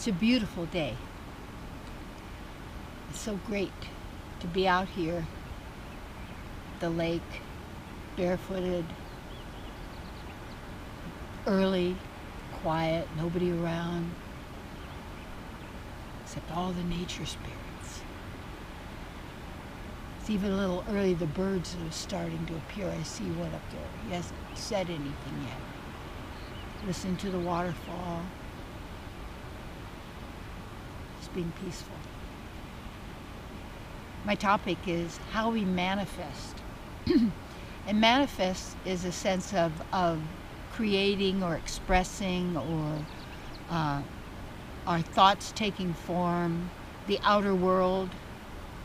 It's a beautiful day. It's so great to be out here, the lake, barefooted, early, quiet, nobody around, except all the nature spirits. It's even a little early, the birds are starting to appear. I see one up there. He hasn't said anything yet. Listen to the waterfall. Just being peaceful. My topic is how we manifest. And manifest is a sense of creating or expressing or our thoughts taking form, the outer world,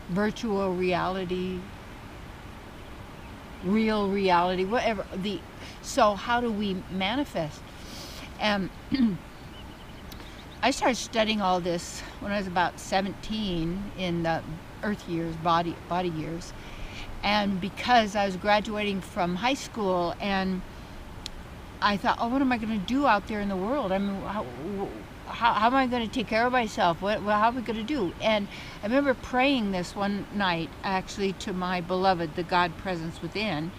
virtual reality, real reality, whatever. So how do we manifest? And I started studying all this when I was about 17 in the earth years, body years. And because I was graduating from high school, and I thought, oh, what am I going to do out there in the world? I mean, how am I going to take care of myself? How am I going to do? And I remember praying this one night, actually, to my beloved, the God presence within.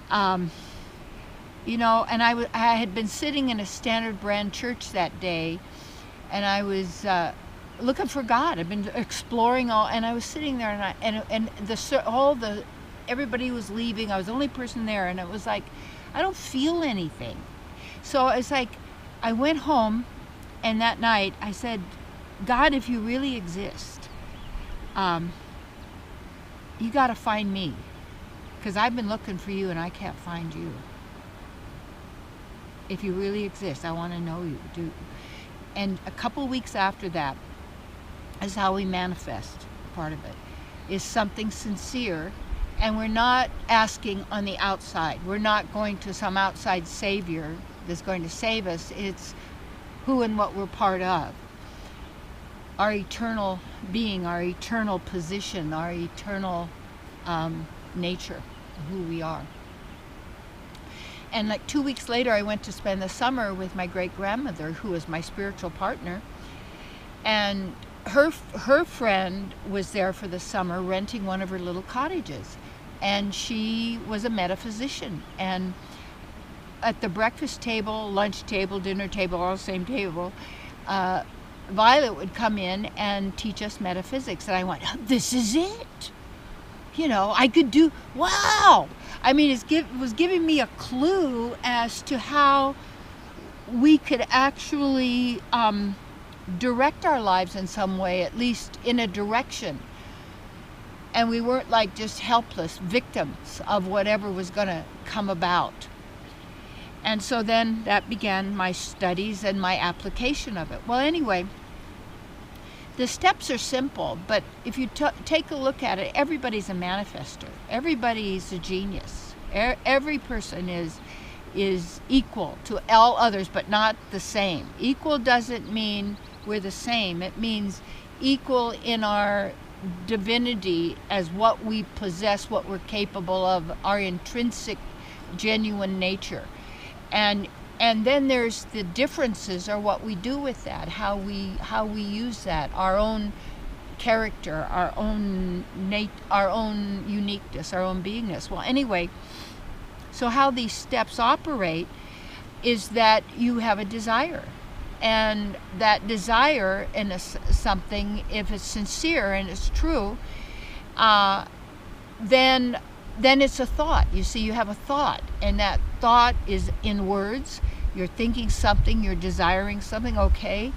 You know, and I had been sitting in a Standard Brand church that day, and I was looking for God. I've been exploring all, and I was sitting there, and everybody was leaving. I was the only person there, and it was like, I don't feel anything. So it's like, I went home, and that night I said, God, if you really exist, you got to find me, because I've been looking for you and I can't find you. If you really exist, I want to know you. And a couple weeks after that is how we manifest. Part of it is something sincere, and we're not asking on the outside. We're not going to some outside savior that's going to save us. It's who and what we're part of. Our eternal being, our eternal position, our eternal nature, who we are. And like 2 weeks later, I went to spend the summer with my great-grandmother, who was my spiritual partner. And her friend was there for the summer, renting one of her little cottages. And she was a metaphysician. And at the breakfast table, lunch table, dinner table, all the same table, Violet would come in and teach us metaphysics. And I went, this is it. You know, I could do, wow. I mean, it was giving me a clue as to how we could actually direct our lives in some way, at least in a direction. And we weren't like just helpless victims of whatever was going to come about. And so then that began my studies and my application of it. Well, anyway, the steps are simple, but if you take a look at it, everybody's a manifester. Everybody's a genius. Every person is equal to all others, but not the same. Equal doesn't mean we're the same. It means equal in our divinity as what we possess, what we're capable of, our intrinsic, genuine nature. And then there's the differences, or what we do with that, how we use that, our own character, our own uniqueness, our own beingness. Well, anyway, so how these steps operate is that you have a desire, and that desire in something, if it's sincere and it's true, then it's a thought. You see, you have a thought, and that thought is in words. You're thinking something, you're desiring something, okay?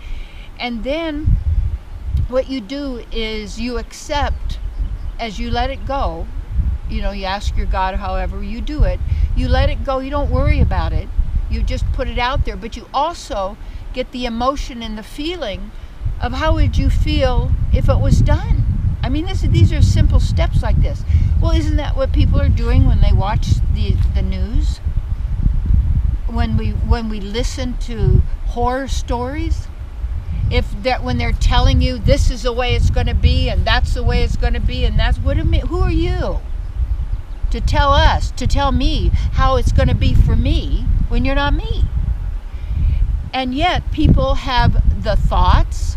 And then what you do is you accept, as you let it go, you know, you ask your God, however you do it, you let it go, you don't worry about it, you just put it out there, but you also get the emotion and the feeling of how would you feel if it was done. I mean, these are simple steps like this. Well, isn't that what people are doing when they watch the news? When we listen to horror stories? When they're telling you this is the way it's going to be, and that's the way it's going to be, and that's what it means. Who are you to tell me how it's going to be for me when you're not me? And yet people have the thoughts,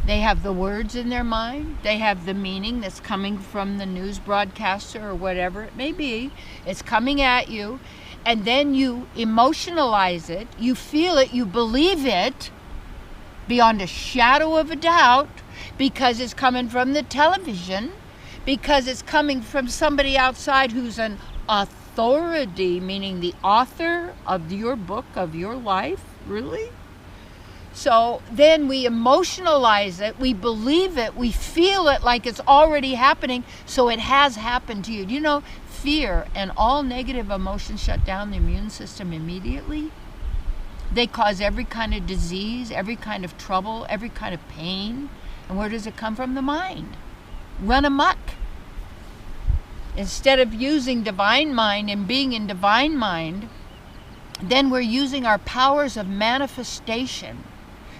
they have the words in their mind, they have the meaning that's coming from the news broadcaster or whatever it may be. It's coming at you, and then you emotionalize it, you feel it, you believe it beyond a shadow of a doubt, because it's coming from the television, because it's coming from somebody outside who's an authority, meaning the author of your book, of your life, really? So then we emotionalize it, we believe it, we feel it like it's already happening, so it has happened to you. You know, fear and all negative emotions shut down the immune system immediately. They cause every kind of disease, every kind of trouble, every kind of pain. And where does it come from? The mind. Run amok. Instead of using divine mind and being in divine mind, then we're using our powers of manifestation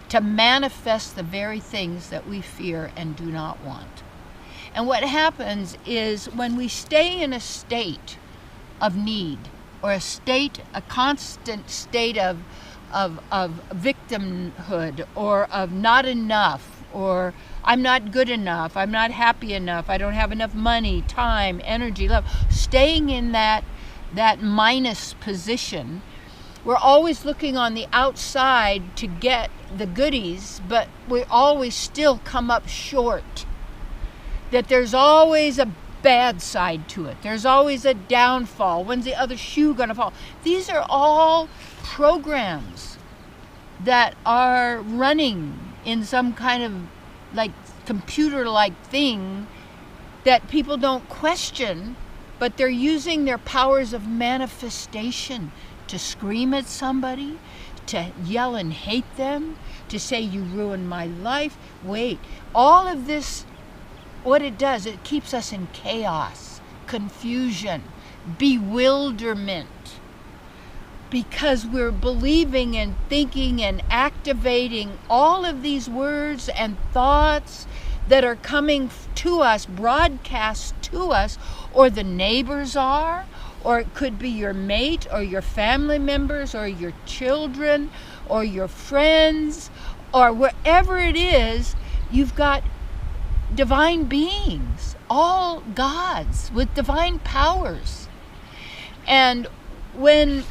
to manifest the very things that we fear and do not want. And what happens is when we stay in a state of need, or a constant state of victimhood, or of not enough, or I'm not good enough, I'm not happy enough, I don't have enough money, time, energy, love, staying in that minus position, we're always looking on the outside to get the goodies, but we always still come up short. That there's always a bad side to it. There's always a downfall. When's the other shoe going to fall? These are all programs that are running in some kind of like computer-like thing that people don't question, but they're using their powers of manifestation to scream at somebody, to yell and hate them, to say you ruined my life. Wait, all of this, what it does, it keeps us in chaos, confusion, bewilderment, because we're believing and thinking and activating all of these words and thoughts that are coming to us, broadcast to us, or the neighbors are, or it could be your mate, or your family members, or your children, or your friends, or wherever it is. You've got divine beings, all gods with divine powers. And when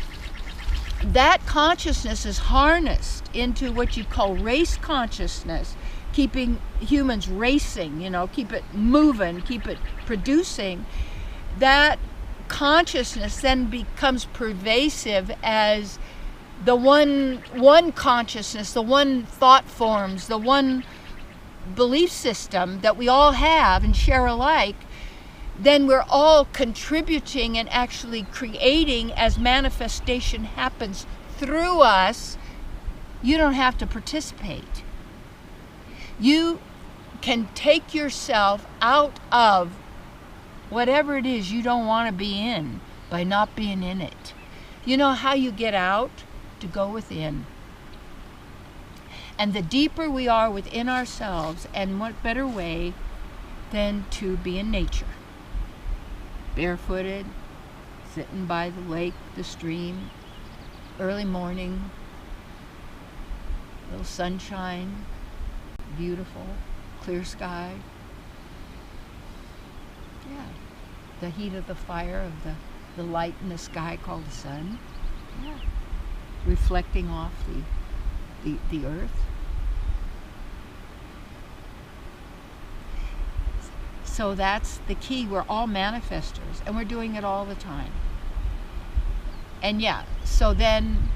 that consciousness is harnessed into what you call race consciousness, keeping humans racing, keep it moving, keep it producing, that consciousness then becomes pervasive as the one consciousness, the one thought forms, the one belief system that we all have and share alike. Then we're all contributing and actually creating as manifestation happens through us. You don't have to participate. You can take yourself out of whatever it is you don't want to be in by not being in it. You know how you get out? To go within. And the deeper we are within ourselves, and what better way than to be in nature. Barefooted, sitting by the lake, the stream, early morning, little sunshine, beautiful, clear sky. Yeah, the heat of the fire, of the light in the sky called the sun. Yeah, reflecting off the earth. So that's the key. We're all manifestors, and we're doing it all the time. And yeah, so then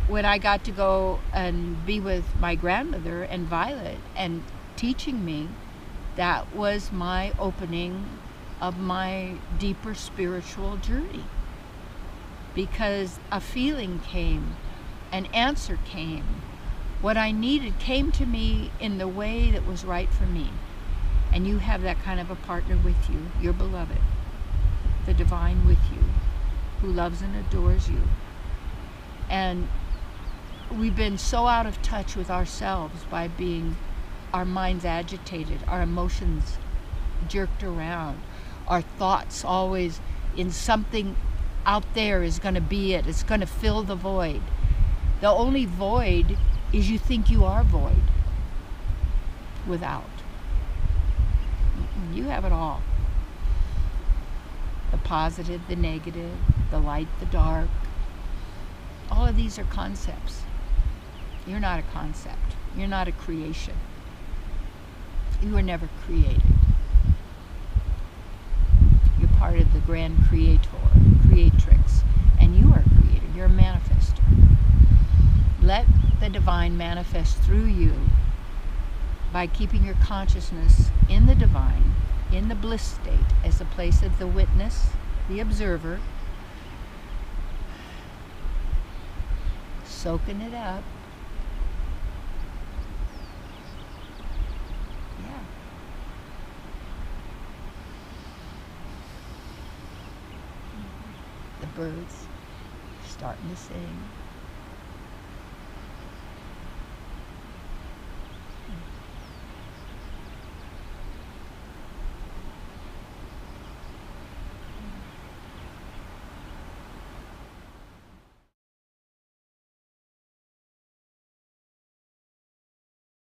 when I got to go and be with my grandmother and Violet and teaching me, that was my opening of my deeper spiritual journey. Because a feeling came, an answer came. What I needed came to me in the way that was right for me. And you have that kind of a partner with you, your beloved, the divine with you, who loves and adores you. And we've been so out of touch with ourselves by being our minds agitated, our emotions jerked around, our thoughts always in something out there is going to be it. It's going to fill the void. The only void is you think you are void without. You have it all. The positive, the negative, the light, the dark. All of these are concepts. You're not a concept. You're not a creation. You were never created. You're part of the grand creator, creatrix, and you are a creator. You're a manifester. Let the divine manifest through you by keeping your consciousness in the divine, in the bliss state, as a place of the witness, the observer, soaking it up. Yeah. The birds starting to sing.